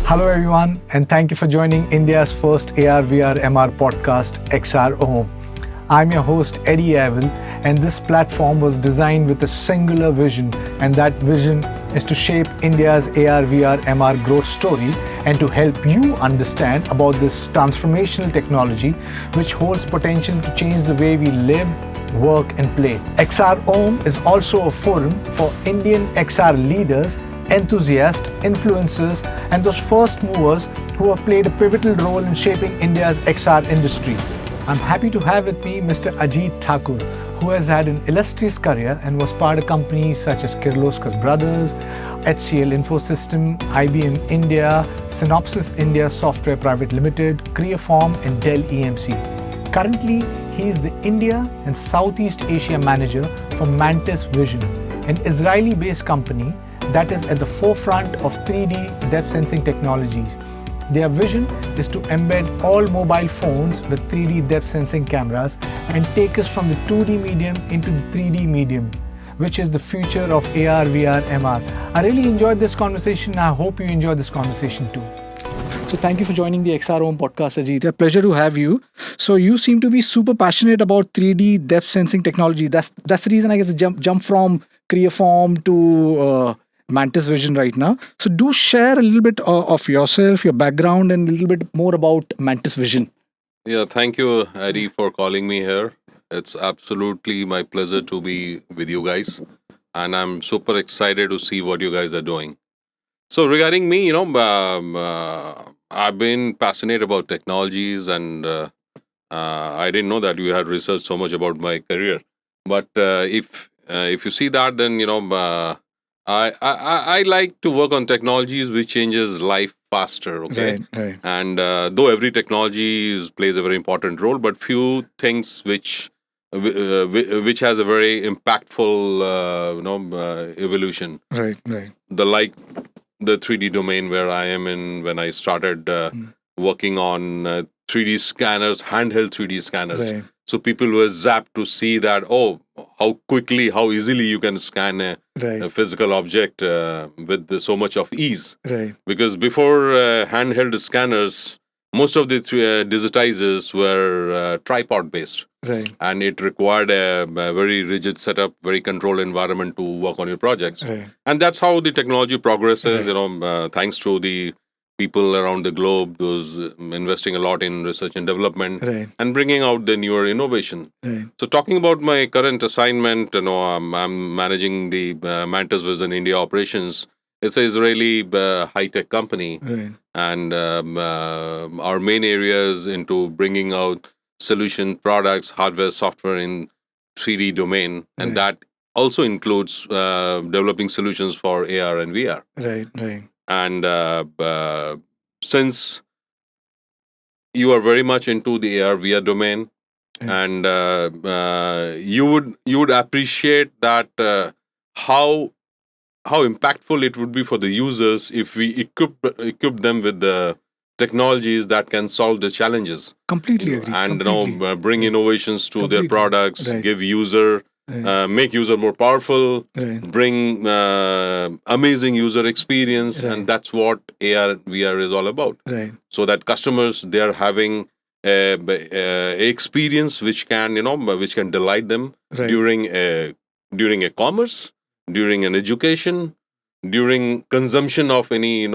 Hello, everyone, and thank you for joining India's first AR/VR MR podcast, XROM. I'm your host, Eddie Avil, and this platform was designed with a singular vision, and that vision is to shape India's AR/VR MR growth story and to help you understand about this transformational technology which holds potential to change the way we live, work, and play. XROM is also a forum for Indian XR leaders, enthusiasts, influencers, and those first movers who have played a pivotal role in shaping India's XR industry. I'm happy to have with me Mr. Ajit Thakur, who has had an illustrious career and was part of companies such as Kirloskar Brothers, HCL Infosystem, IBM India, Synopsys India Software Private Limited, Creaform, and Dell EMC. Currently, he is the India and Southeast Asia manager for Mantis Vizon, an Israeli-based company that is at the forefront of 3D depth sensing technologies. Their vision is to embed all mobile phones with 3D depth sensing cameras and take us from the 2D medium into the 3D medium, which is the future of AR, VR, MR. I really enjoyed this conversation. I hope you enjoyed this conversation too. So thank you for joining the XROM podcast, Ajit. A pleasure to have you. So you seem to be super passionate about 3D depth sensing technology. That's the reason I guess the jump from Creaform to Mantis Vizon right now. So do share a little bit of yourself, your background, and a little bit more about Mantis Vizon. Yeah, thank you, Eddie, for calling me here. It's absolutely my pleasure to be with you guys, and I'm super excited to see what you guys are doing. So, regarding me, I've been passionate about technologies, and I didn't know that you had researched so much about my career. But if you see that, then I like to work on technologies which changes life faster. Okay, Right. and though every technology plays a very important role, but few things which has a very impactful evolution. Right. The 3D domain where I am in when I started working on 3D scanners, handheld 3D scanners. Right. So people were zapped to see that, oh, how quickly, how easily you can scan a Right. physical object with so much of ease. Right. Because before handheld scanners, most of the digitizers were tripod based. Right. And it required a very rigid setup, very controlled environment to work on your projects. Right. And that's how the technology progresses, Right. thanks to the people around the globe, those investing a lot in research and development Right. and bringing out the newer innovation. Right. So talking about my current assignment, I'm managing the Mantis Vizon India operations. It's an Israeli high-tech company. Right. And our main area is into bringing out solution products, hardware, software in 3D domain. And that also includes developing solutions for AR and VR. Right. And since you are very much into the AR VR domain, and you would appreciate that how impactful it would be for the users if we equip them with the technologies that can solve the challenges. Completely agree. And Completely. bring innovations to their Completely. products, Right. give user. Make user more powerful, Right. bring amazing user experience, Right. and that's what AR VR is all about. Right. So that customers, they are having a experience which can delight them Right. during a commerce, during an education, during consumption of any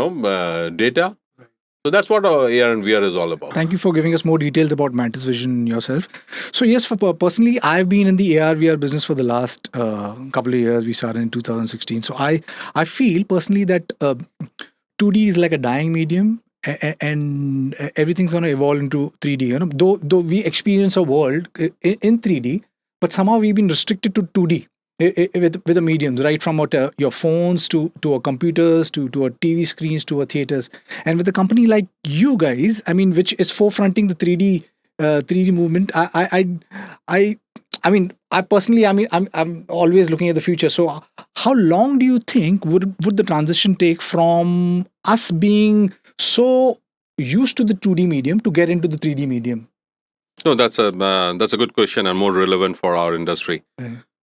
data. So that's what AR and VR is all about. Thank you for giving us more details about Mantis Vizon yourself. So yes, personally, I've been in the AR VR business for the last couple of years. We started in 2016. So I feel personally that 2D is like a dying medium, and everything's going to evolve into 3D. Though we experience a world in 3D, but somehow we've been restricted to 2D. With the mediums, right from your phones to our computers to our TV screens to our theaters, and with a company like you guys, I mean, which is forefronting the 3D movement. I personally, I'm always looking at the future. So, how long do you think would the transition take from us being so used to the 2D medium to get into the 3D medium? No, that's a good question and more relevant for our industry.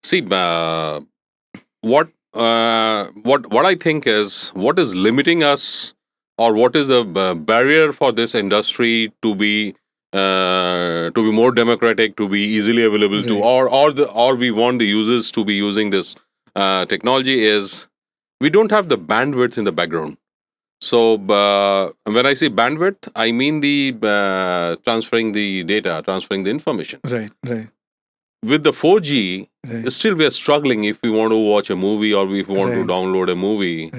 See, what I think is what is limiting us or what is the barrier for this industry to be more democratic, to be easily available to, or we want the users to be using this technology is we don't have the bandwidth in the background. So when I say bandwidth, I mean the transferring the data, transferring the information. Right. With the 4G, still we are struggling if we want to watch a movie or if we want to download a movie,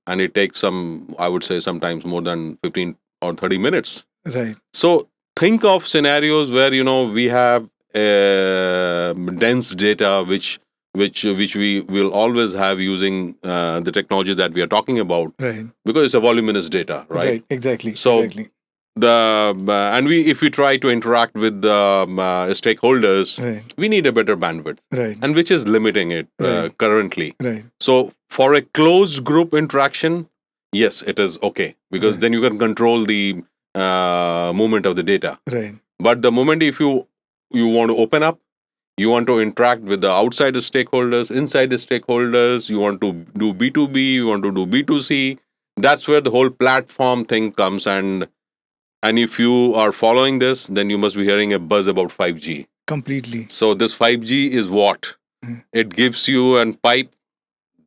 and it takes I would say sometimes more than 15 or 30 minutes. Right. So think of scenarios where we have dense data which we will always have using the technology that we are talking about, because it's a voluminous data, right? Exactly. So and if we try to interact with the stakeholders, we need a better bandwidth, and which is limiting it currently. So for a closed group interaction, yes, it is okay, because then you can control the movement of the data. But the moment if you want to open up, you want to interact with the outside stakeholders, inside the stakeholders, you want to do B2B, you want to do B2C, that's where the whole platform thing comes. And if you are following this, then you must be hearing a buzz about 5G. Completely. So this 5G is what? It gives you a pipe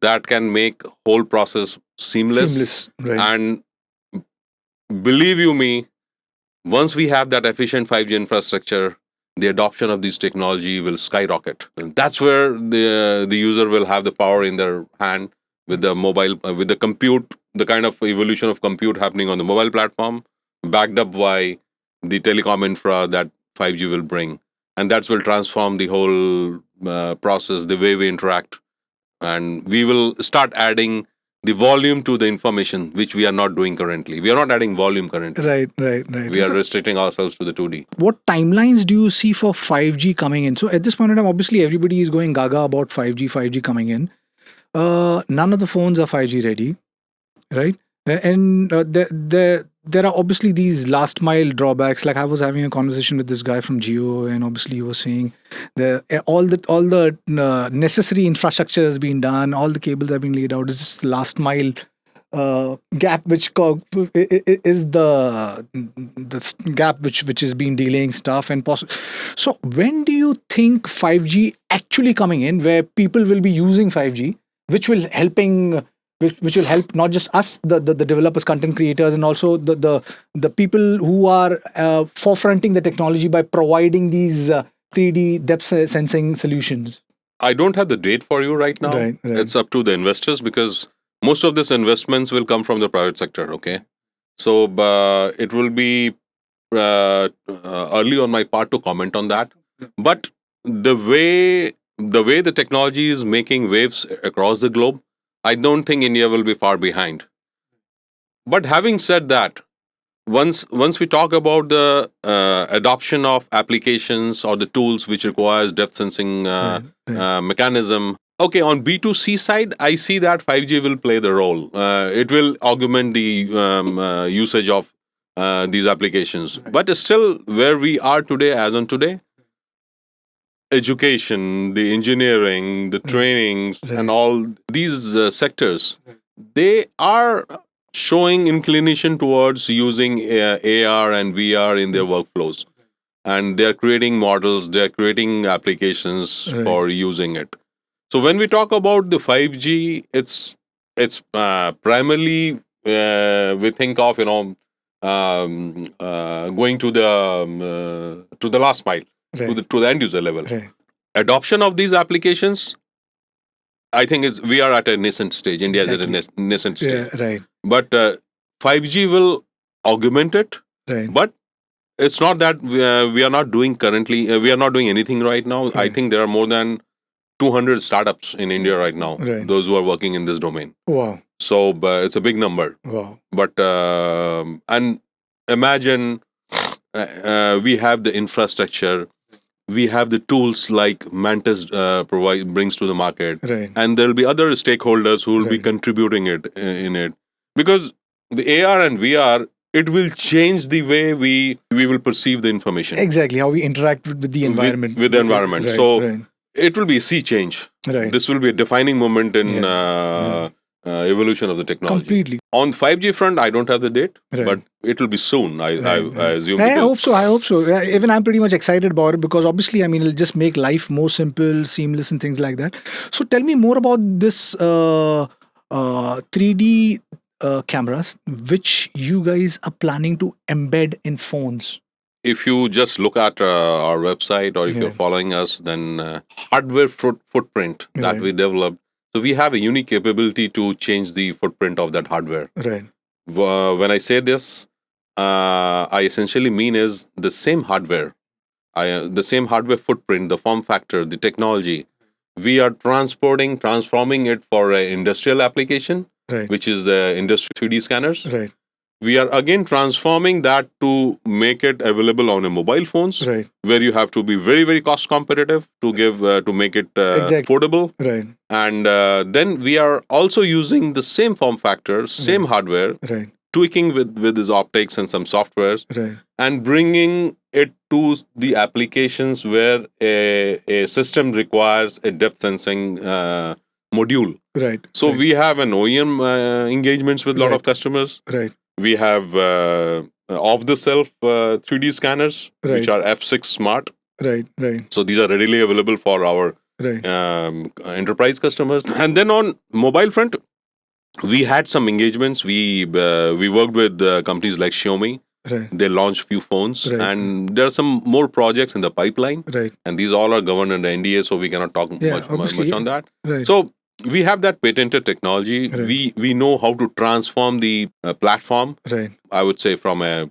that can make whole process seamless. And believe you me, once we have that efficient 5G infrastructure, the adoption of this technology will skyrocket. And that's where the user will have the power in their hand with the mobile, with the compute, the kind of evolution of compute happening on the mobile platform, backed up by the telecom infra that 5G will bring. And that will transform the whole process, the way we interact. And we will start adding the volume to the information, which we are not doing currently. We are not adding volume currently. Right. We are restricting ourselves to the 2D. What timelines do you see for 5G coming in? So at this point in time, obviously everybody is going gaga about 5G coming in. None of the phones are 5G ready, right? And there are obviously these last mile drawbacks. Like I was having a conversation with this guy from Jio, and obviously he was saying all the necessary infrastructure has been done, all the cables have been laid out. It's just the last mile gap, which is the gap which has been delaying stuff and So when do you think 5G actually coming in, where people will be using 5G, which will help not just us, the developers, content creators, and also the people who are forefronting the technology by providing these 3D depth sensing solutions? I don't have the date for you right now. Right. It's up to the investors, because most of these investments will come from the private sector. Okay, so it will be early on my part to comment on that. But the way the technology is making waves across the globe, I don't think India will be far behind. But having said that, once we talk about the adoption of applications or the tools which requires depth sensing mechanism, okay, on B2C side, I see that 5G will play the role. It will augment the usage of these applications. But still, where we are today, as on today, education, the engineering, the trainings, and all these sectors, they are showing inclination towards using AR and VR in their workflows. And they're creating models, they're creating applications for using it. So when we talk about the 5G, it's primarily we think of going to the last mile, to the end user level. Adoption of these applications, I think we are at a nascent stage. India is at a nascent stage. But 5G will augment it. But it's not that we are not doing currently. We are not doing anything right now. I think there are more than 200 startups in India right now. Those who are working in this domain. Wow. So it's a big number. Wow. But and imagine we have the infrastructure. We have the tools like Mantis brings to the market, and there will be other stakeholders who will be contributing in it, because the AR and VR, it will change the way we will perceive the information. Exactly, how we interact with the environment. With the environment. It will be a sea change. This will be a defining moment in evolution of the technology. Completely. On 5G front, I don't have the date, Right. but it will be soon. I assume. I because- hope so. Even I'm pretty much excited about it because obviously, I mean, it'll just make life more simple, seamless, and things like that. So tell me more about this 3D cameras, which you guys are planning to embed in phones. If you just look at our website or if you're Yeah. following us, then hardware footprint that Right. we developed. So we have a unique capability to change the footprint of that hardware. Right. When I say this, I essentially mean is the same hardware, the same hardware footprint, the form factor, the technology. We are transforming it for an industrial application, Right. which is the industry 3D scanners. Right. We are again transforming that to make it available on a mobile phones, Right. where you have to be very, very cost competitive to give to make it Exactly. affordable. Right. And then we are also using the same form factor, same hardware, Right. tweaking with his optics and some softwares, Right. and bringing it to the applications where a system requires a depth sensing module. Right. So right. we have an OEM engagements with a lot Right. of customers. Right. We have off-the-shelf 3D scanners, which Right. are F6 Smart. Right. Right. So these are readily available for our Right. enterprise customers. And then on mobile front, we had some engagements. We worked with companies like Xiaomi. Right. They launched few phones, Right. and there are some more projects in the pipeline. Right. And these all are governed under NDA, so we cannot talk Yeah, much obviously, on that. Right. So we have that patented technology. Right. We know how to transform the platform. Right. I would say from a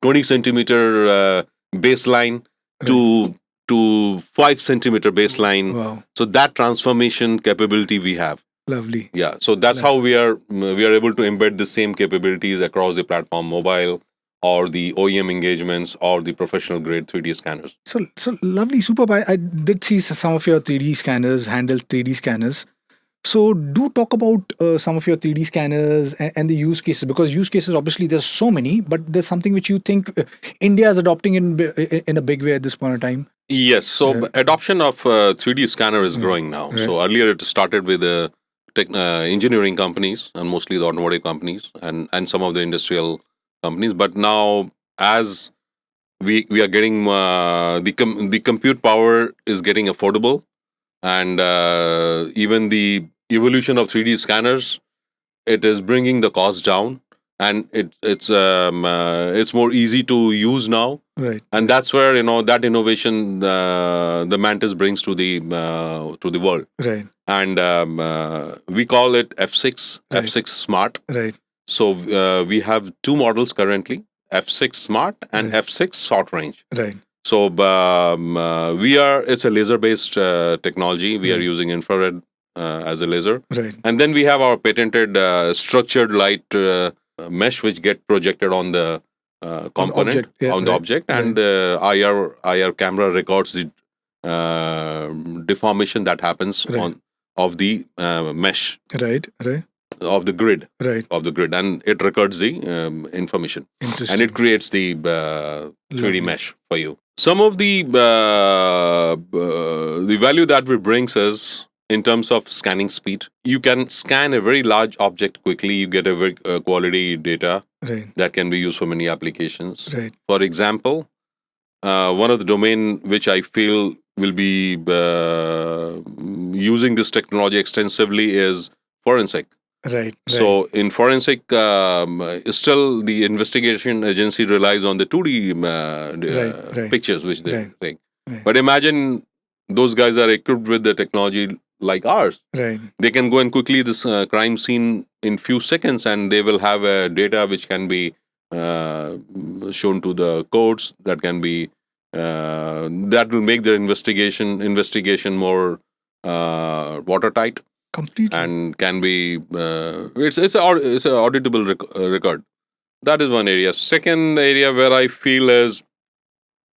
20 centimeter baseline to 5 centimeter baseline. Wow. So that transformation capability we have. Lovely. Yeah. So that's how we are able to embed the same capabilities across the platform, mobile or the OEM engagements or the professional grade 3D scanners. So lovely, superb. I did see some of your 3D scanners, handheld 3D scanners. So do talk about some of your 3D scanners and the use cases, because use cases obviously there's so many, but there's something which you think India is adopting in a big way at this point in time. Yes. So adoption of 3D scanner is growing now. Right. So earlier it started with the engineering companies and mostly the automotive companies and some of the industrial companies. But now as we are getting the compute power is getting affordable, and even the evolution of 3D scanners, it is bringing the cost down, and it's more easy to use now. Right. And that's where that innovation the Mantis brings to the world. Right. And we call it F6 Right. F6 Smart. Right. So we have two models currently, F6 Smart and Right. F6 Short Range. Right. So it's a laser-based technology. We are using infrared as a laser. Right. And then we have our patented structured light mesh, which get projected on the component, object, yeah, on the right, object, and IR camera records the deformation that happens Right. of the mesh Right. Right. of the grid, Right. and it records the information, Interesting. and it creates the 3D Lovely. mesh for you. Some of the value that we brings is in terms of scanning speed. You can scan a very large object quickly. You get a very quality data Right. that can be used for many applications. Right. For example, one of the domain which I feel will be using this technology extensively is forensic. Right. So in forensic, still the investigation agency relies on the 2D Right. pictures which they Right. take. Right. But imagine those guys are equipped with the technology like ours. Right. They can go and quickly this crime scene in few seconds, and they will have data which can be shown to the courts. That can be that will make their investigation more watertight. Completely. And can be it's an auditable record. That is one area. Second area where I feel is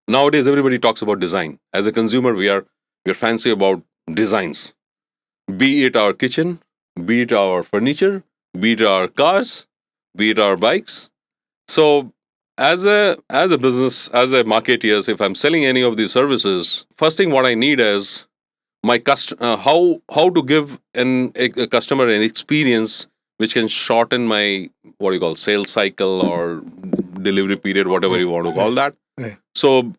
nowadays everybody talks about design. As a consumer, we're fancy about designs, be it our kitchen, be it our furniture, be it our cars, be it our bikes. So as a business, as a marketeer, if I'm selling any of these services, first thing what I need is how to give a customer an experience which can shorten my what you call sales cycle or delivery period, whatever you want to call that. Right. So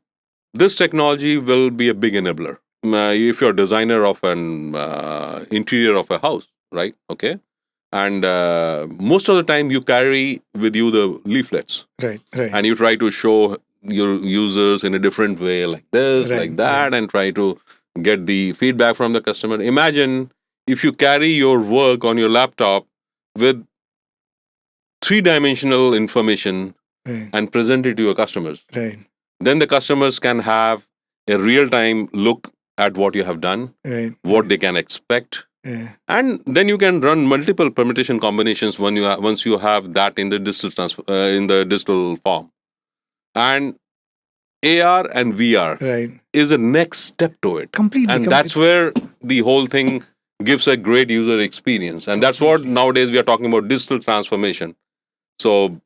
this technology will be a big enabler. If you're a designer of an interior of a house, right? Okay, and most of the time you carry with you the leaflets, Right. Right. and you try to show your users in a different way, like this, Right, like that, right. and try to get the feedback from the customer. Imagine if you carry your work on your laptop with three-dimensional information Right. and present it to your customers. Right. Then the customers can have a real-time look at what you have done, Right. what they can expect, Yeah. and then you can run multiple permutation combinations when once you have that in the in the digital form. And AR and VR Right. is a next step to it. Completely. And that's where the whole thing gives a great user experience. And that's what nowadays we are talking about, digital transformation. So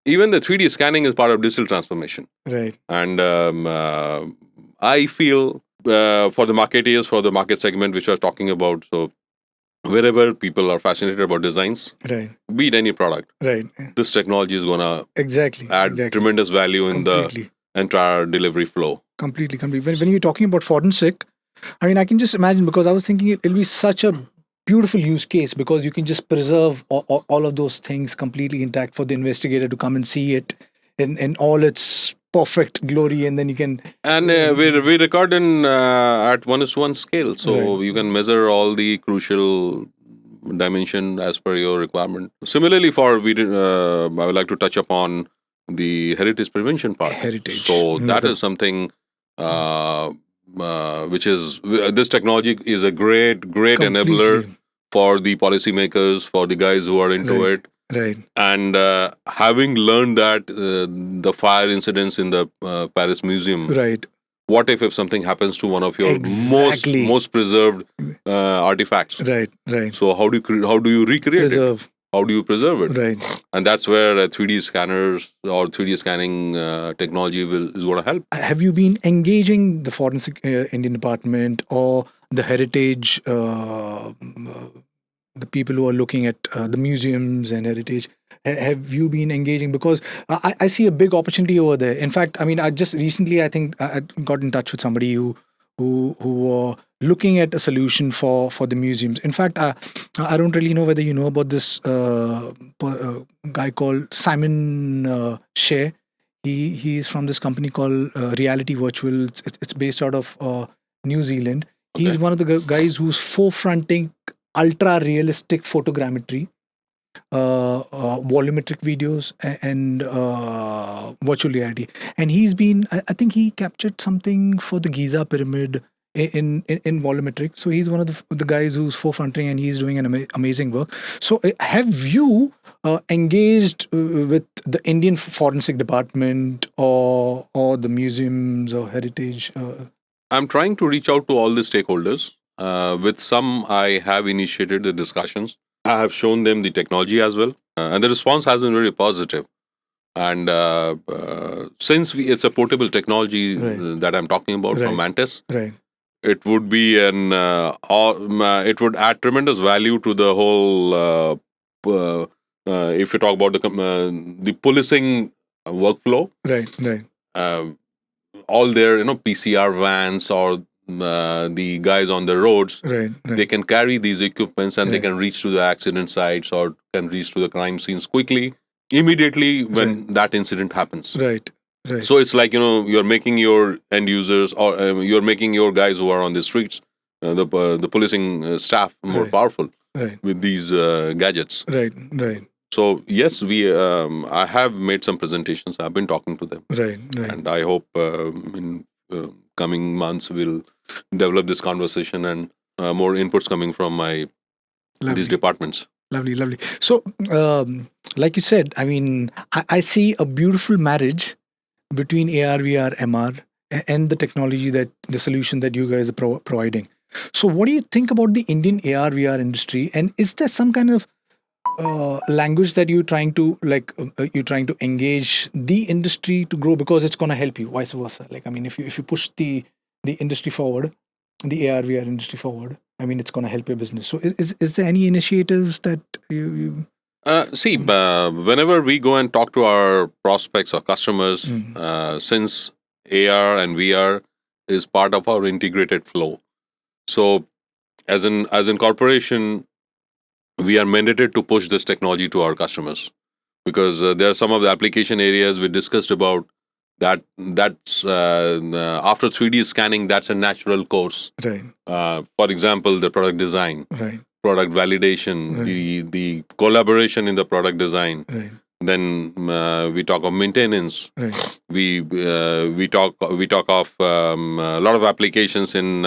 even the 3D scanning is part of digital transformation. Right. And I feel for the marketeers, for the market segment which I was talking about, so wherever people are fascinated about designs, Right. be it any product, Right. this technology is going to Exactly. add tremendous value in Completely. the entire delivery flow. Completely. When you're talking about forensic, I mean, I can just imagine, because I was thinking it'll be such a beautiful use case, because you can just preserve all of those things completely intact for the investigator to come and see it in all its perfect glory, and then you can. And we record in at 1:1 scale, so Right. you can measure all the crucial dimension as per your requirement. Similarly, I would like to touch upon the heritage prevention part. Heritage. So that is something which is this technology is a great enabler Completely. for the policymakers, for the guys who are into Right. it. Right. And having learned that the fire incidents in the Paris Museum, Right. what if something happens to one of your Exactly. most preserved artifacts? Right. Right. So how do you recreate it? Preserve. How do you preserve it? Right. And that's where 3D scanners or 3D scanning technology is going to help. Have you been engaging the forensic Indian department or the heritage, the people who are looking at the museums and heritage? Have you been engaging? Because I see a big opportunity over there. In fact, I mean, I just recently, I think I got in touch with somebody who were looking at a solution for the museums. In fact, I don't really know whether you know about this guy called Simon Shea. He is from this company called Reality Virtual. It's based out of New Zealand. Okay. He's one of the guys who's forefronting ultra realistic photogrammetry, volumetric videos, and virtual reality. And he's been, I think he captured something for the Giza pyramid in volumetric. So he's one of the guys who's forefronting, and he's doing an amazing work. So have you engaged with the Indian forensic department or the museums or heritage? I'm trying to reach out to all the stakeholders. With some, I have initiated the discussions. I have shown them the technology as well, and the response has been very positive. And since it's a portable technology that I'm talking about from Mantis, it would be it would add tremendous value to the whole. If you talk about the policing workflow, all their PCR vans or the guys on the roads, they can carry these equipments and they can reach to the accident sites or can reach to the crime scenes quickly, immediately when that incident happens. Right. So it's like, you're making your end users or you're making your guys who are on the streets, the policing staff more powerful with these gadgets. Right. So yes, I have made some presentations. I've been talking to them, and I hope in coming months we'll develop this conversation and more inputs coming from these departments. Lovely. So, like you said, I mean, I see a beautiful marriage between AR, VR, MR, and the technology the solution that you guys are providing. So, what do you think about the Indian AR, VR industry, and is there some kind of language that you're trying to engage the industry to grow, because it's going to help you, vice versa? Like, I mean, if you push the industry forward, the AR VR industry forward. I mean, it's going to help your business. So, is there any initiatives that you See, whenever we go and talk to our prospects or customers, since AR and VR is part of our integrated flow, so as in corporation, we are mandated to push this technology to our customers, because there are some of the application areas we discussed about that's after 3D scanning, that's a natural course. right, For example, the product design, right, product validation, Right. the collaboration in the product design. right, Then we talk of maintenance. right, We talk of a lot of applications in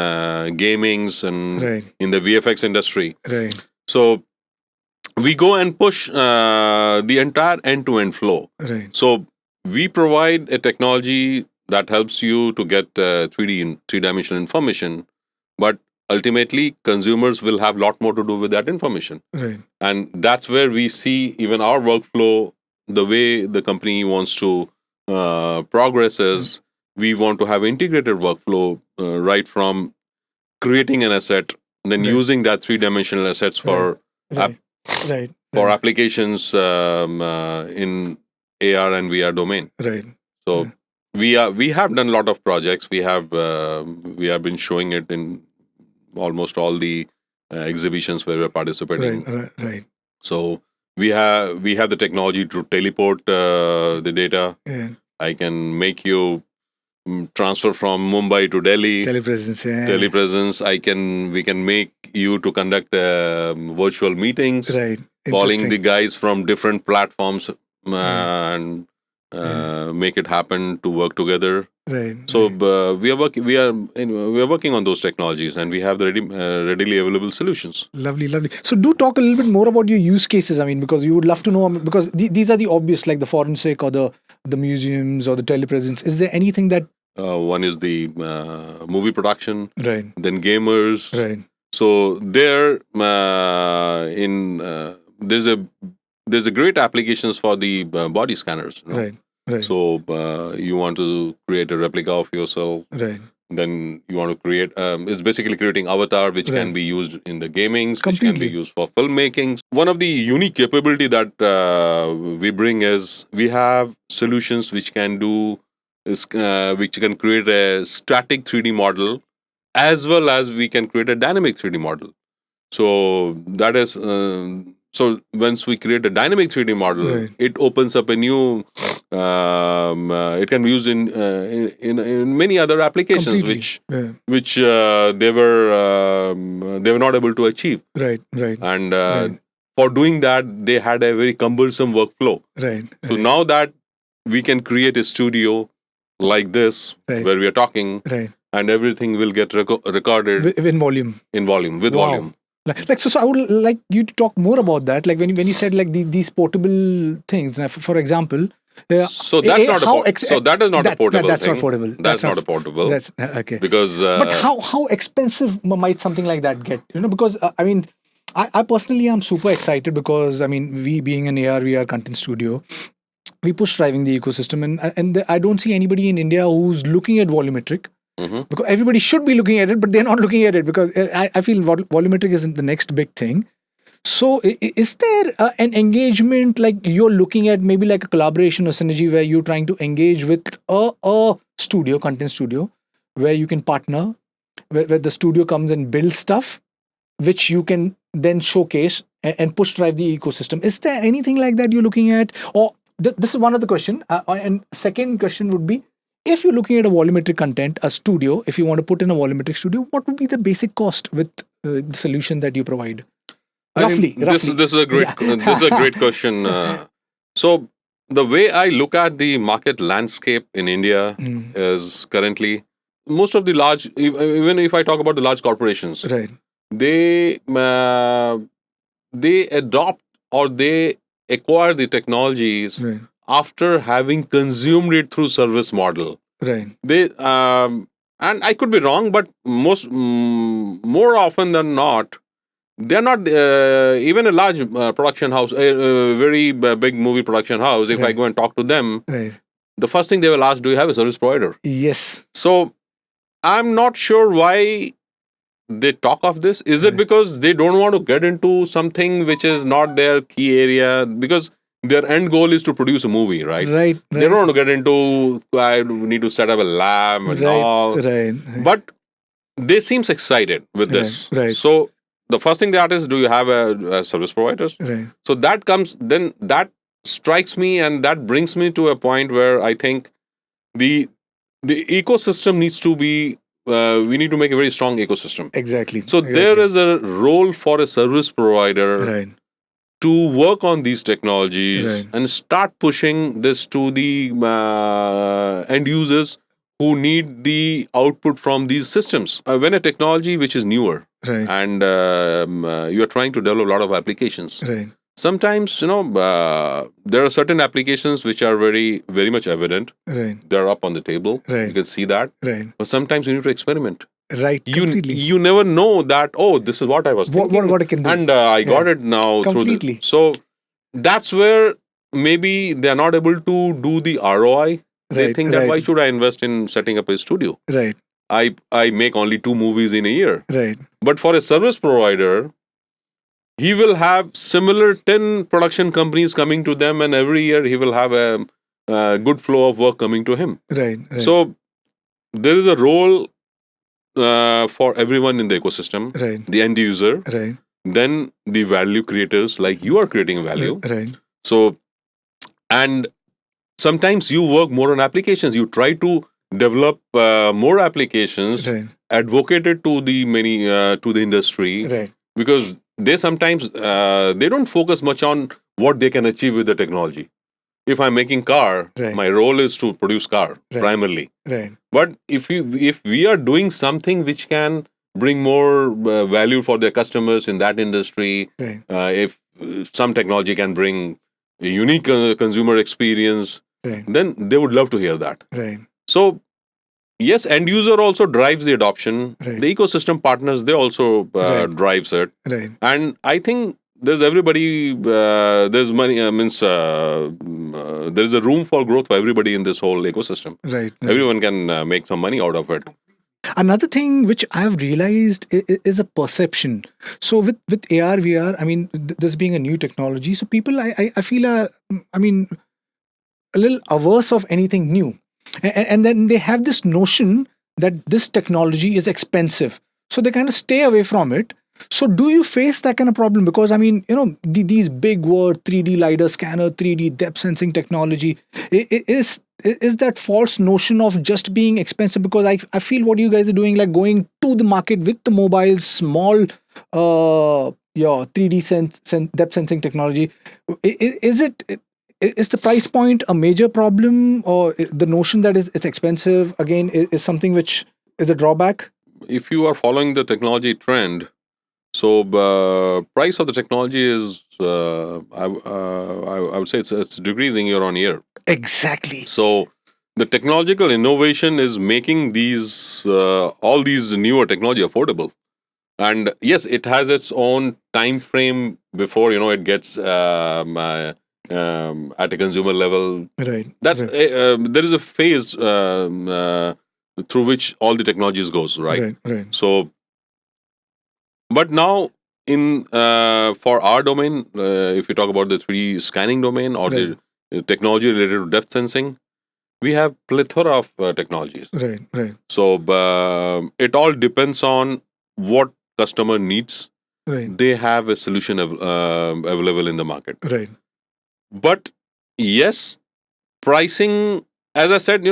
gamings and right, in the VFX industry. right, So we go and push the entire end-to-end flow. right, So we provide a technology that helps you to get 3D three-dimensional information, but ultimately consumers will have a lot more to do with that information. right, And that's where we see even our workflow, the way the company wants to progress is we want to have integrated workflow right from creating an asset, then Right. using that three-dimensional assets for right, right, for right, applications in AR and VR domain. right, So we have done a lot of projects. We have been showing it in almost all the exhibitions where we're participating. right. So we have the technology to teleport the data. Yeah. I can make you transfer from Mumbai to Delhi. Telepresence, yeah. Telepresence. We can make you to conduct virtual meetings, Right. calling the Interesting. guys from different platforms and make it happen to work together. Right. So right. we are working on those technologies, and we have the readily available solutions. Lovely, lovely. So do talk a little bit more about your use cases. I mean, because you would love to know, because these are the obvious, like the forensic or the museums or the telepresence. Is there anything that One is the movie production, right, then gamers. right, So there, there's a great applications for the body scanners. You know? right, right, So you want to create a replica of yourself. right, Then you want to create. It's basically creating avatar, which Right. can be used in the gamings, which can be Completely. used for filmmaking. One of the unique capability that we bring is we have solutions which can which can create a static 3D model, as well as we can create a dynamic 3D model. So that is so once we create a dynamic 3D model, Right. it opens up a new. It can be used in many other applications, Completely. which they were not able to achieve, Right, right, and Right. for doing that they had a very cumbersome workflow. right. So right, now that we can create a studio like this, Right. where we are talking, right. and everything will get recorded In volume. in volume with Wow. volume. Like so, I would like you to talk more about that. Like when you said like these portable things. Now, for example, So that's not how so that is not a portable that's thing. not portable. That's not a portable. That's okay. Because But how expensive might something like that get? Because I mean, I personally am super excited because I mean, we being an AR VR content studio, we push driving the ecosystem, and I don't see anybody in India who's looking at volumetric. Mhm. Because everybody should be looking at it, but they're not looking at it because I feel volumetric is the next big thing. So, is there an engagement like you're looking at maybe like a collaboration or synergy where you're trying to engage with a studio, content studio, where you can partner, where the studio comes and builds stuff, which you can then showcase and push drive the ecosystem? Is there anything like that you're looking at? Or this is one of the question. And second question would be, if you're looking at a volumetric content, a studio, if you want to put in a volumetric studio, what would be the basic cost with the solution that you provide? I think Roughly. this is a great Yeah. this is a great question. So the way I look at the market landscape in India Mm, is currently most of the large, even if I talk about the large corporations, right. they adopt or they acquire the technologies Right. after having consumed it through service model. Right. They and I could be wrong, but more often than not, they're not even a large production house, a very big movie production house. If I Right. go and talk to them, Right. the first thing they will ask, "Do you have a service provider?" Yes. So I'm not sure why they talk of this? Is it Right. because they don't want to get into something which is not their key area? Because their end goal is to produce a movie, right? Right. They don't Right. want to get into, I need to set up a lab and Right. all. Right. But they seems excited with this. Right. So the first thing they ask is, do you have a service providers? Right. So that comes, then that strikes me, and that brings me to a point where I think the ecosystem needs to be, we need to make a very strong ecosystem. Exactly. So there is a role for a service provider Right. to work on these technologies Right. and start pushing this to the end users who need the output from these systems. When a technology which is newer Right. and you are trying to develop a lot of applications, Right. sometimes there are certain applications which are very much evident. Right. They're up on the table. Right. You can see that. Right. But sometimes you need to experiment. Right. Completely. You never know that, oh, this is what I was thinking. What it can do. And I got it now Completely. through this. So that's where maybe they're not able to do the ROI. They Right. think that, Right. why should I invest in setting up a studio? Right. I make only 2 movies in a year. Right. But for a service provider, he will have similar 10 production companies coming to them, and every year he will have a good flow of work coming to him. Right. Right. So there is a role for everyone in the ecosystem, right. the end user, Right. then the value creators, like you are creating value. Right. So, and sometimes you work more on applications. You try to develop more applications, Right. advocated to the many to the industry, Right. because they sometimes they don't focus much on what they can achieve with the technology. If I'm making car, Right. my role is to produce car Right. primarily. Right. But if we are doing something which can bring more value for their customers in that industry, Right. If some technology can bring a unique consumer experience, Right. then they would love to hear that. Right. So yes, end user also drives the adoption. Right. The ecosystem partners, they also Right. drives it. Right. And I think there's everybody, there's money, there is a room for growth for everybody in this whole ecosystem. Right. Everyone can make some money out of it. Another thing which I've realized is a perception. So with AR, VR, I mean, this being a new technology, so people, I feel, I mean, a little averse of anything new. And then they have this notion that this technology is expensive. So they kind of stay away from it. So do you face that kind of problem? Because I mean, these big word 3D LiDAR scanner, 3D depth sensing technology, is that false notion of just being expensive? Because I feel what you guys are doing, like going to the market with the mobile, small, 3D depth sensing technology. Is the price point a major problem, or the notion that it's expensive again is something which is a drawback? If you are following the technology trend, so price of the technology is, I would say it's decreasing year on year. Exactly. So the technological innovation is making these all these newer technology affordable. And yes, it has its own time frame before it gets at a consumer level. Right. That's right. There is a phase through which all the technologies goes, right? Right. Right. So, but now in for our domain, if you talk about the 3D scanning domain or Right. the technology related to depth sensing, we have plethora of technologies. Right. Right. So it all depends on what customer needs. Right. They have a solution available in the market. Right. But yes, pricing, as I said,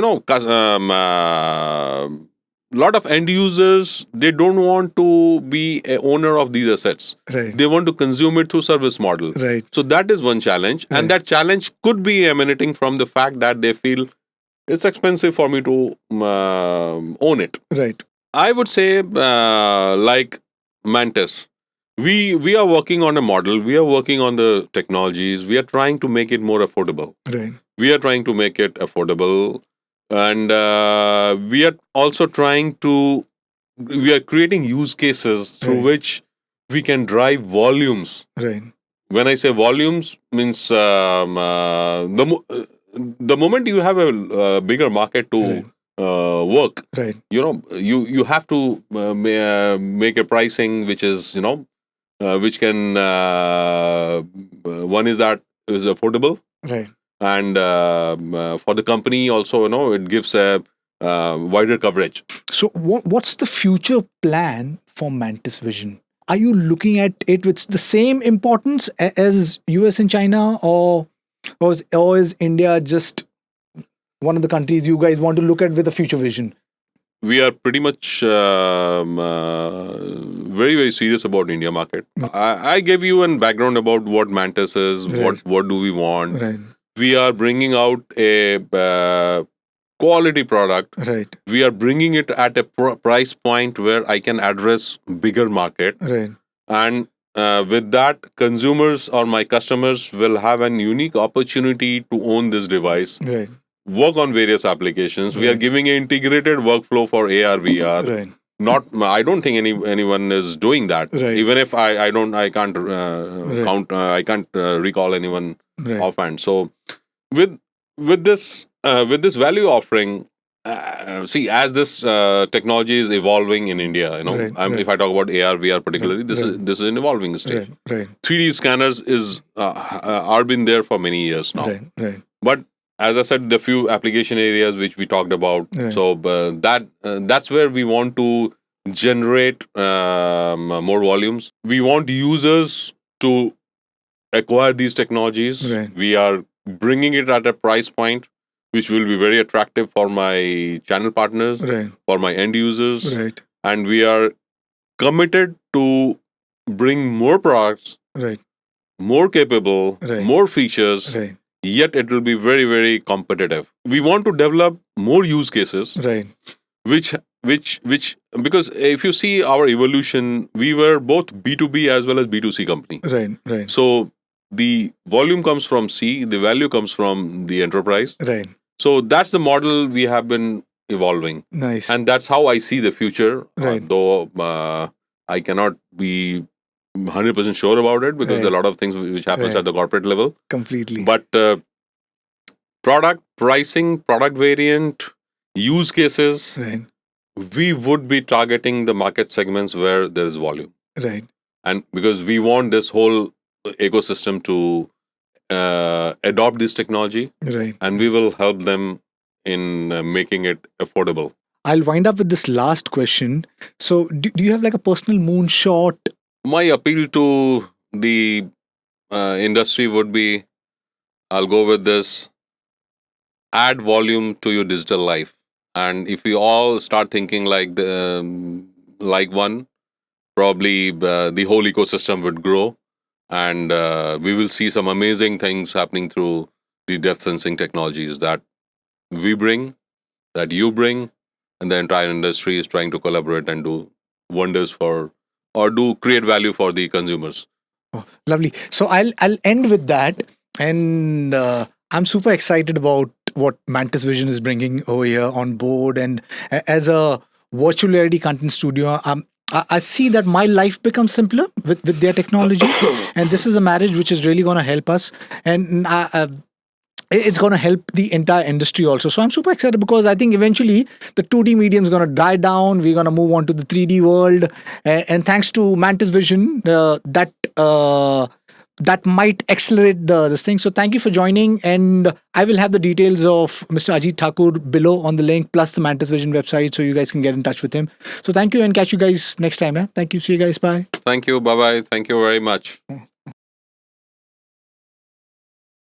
lot of end users, they don't want to be a owner of these assets. Right. They want to consume it through service model. Right. So that is one challenge. Right. And that challenge could be emanating from the fact that they feel it's expensive for me to own it. Right. I would say like Mantis, we are working on a model. We are working on the technologies. We are trying to make it more affordable. Right. We are trying to make it affordable. And we are also trying to, we are creating use cases through Right. which we can drive volumes. Right. When I say volumes, means the moment you have a bigger market to Right. work. Right. You have to make a pricing which is which can one is that is affordable, Right. and for the company also, it gives a wider coverage. So what's the future plan for Mantis Vision? Are you looking at it with the same importance as US and China, or is India just one of the countries you guys want to look at with a future vision? We are pretty much very, very serious about India market. I gave you a background about what Mantis is, Right. what do we want. Right. We are bringing out a quality product. Right. We are bringing it at a price point where I can address bigger market. Right. And with that, consumers or my customers will have an unique opportunity to own this device, Right. work on various applications. We are Right. giving an integrated workflow for AR, VR. Right. I don't think anyone is doing that. Right. Even if I can't I can't recall anyone Right. offhand. So with this value offering, see, as this technology is evolving in India, Right, right. if I talk about AR, VR particularly, Right, this right. is an evolving stage. Right. Right. 3D scanners are been there for many years now. Right. Right. But as I said, the few application areas which we talked about, Right. so that's where we want to generate more volumes. We want users to acquire these technologies. Right. We are bringing it at a price point which will be very attractive for my channel partners, Right. for my end users, Right. and we are committed to bring more products, Right. more capable, Right. more features. Right. Yet it will be very, very competitive. We want to develop more use cases, Right. which because if you see our evolution, we were both B2B as well as B2C company. Right. Right. So the volume comes from C, the value comes from the enterprise. Right. So that's the model we have been evolving, Nice. and that's how I see the future. Right. Though I cannot be 100% sure about it because Right. there are a lot of things which happens Right. at the corporate level. Completely. But product pricing, product variant, use cases, Right. we would be targeting the market segments where there is volume. Right. And because we want this whole ecosystem to adopt this technology, Right. and we will help them in making it affordable. I'll wind up with this last question. So, do you have like a personal moonshot? My appeal to the industry would be, I'll go with this, add volume to your digital life. And if we all start thinking like like one, probably the whole ecosystem would grow, and we will see some amazing things happening through the depth sensing technologies that we bring, that you bring, and the entire industry is trying to collaborate and do wonders for, or do create value for the consumers. Oh, lovely. So I'll end with that, and I'm super excited about what Mantis Vision is bringing over here on board. And as a virtual reality content studio, I see that my life becomes simpler with their technology, and this is a marriage which is really going to help us, and it's going to help the entire industry also. So I'm super excited because I think eventually the 2D medium is going to die down. We're going to move on to the 3D world, and thanks to Mantis Vision, that might accelerate this thing. So thank you for joining, and I will have the details of Mr. Ajit Thakur below on the link, plus the Mantis Vision website, so you guys can get in touch with him. So thank you, and catch you guys next time. Thank you. See you guys. Bye. Thank you. Bye-bye. Thank you very much.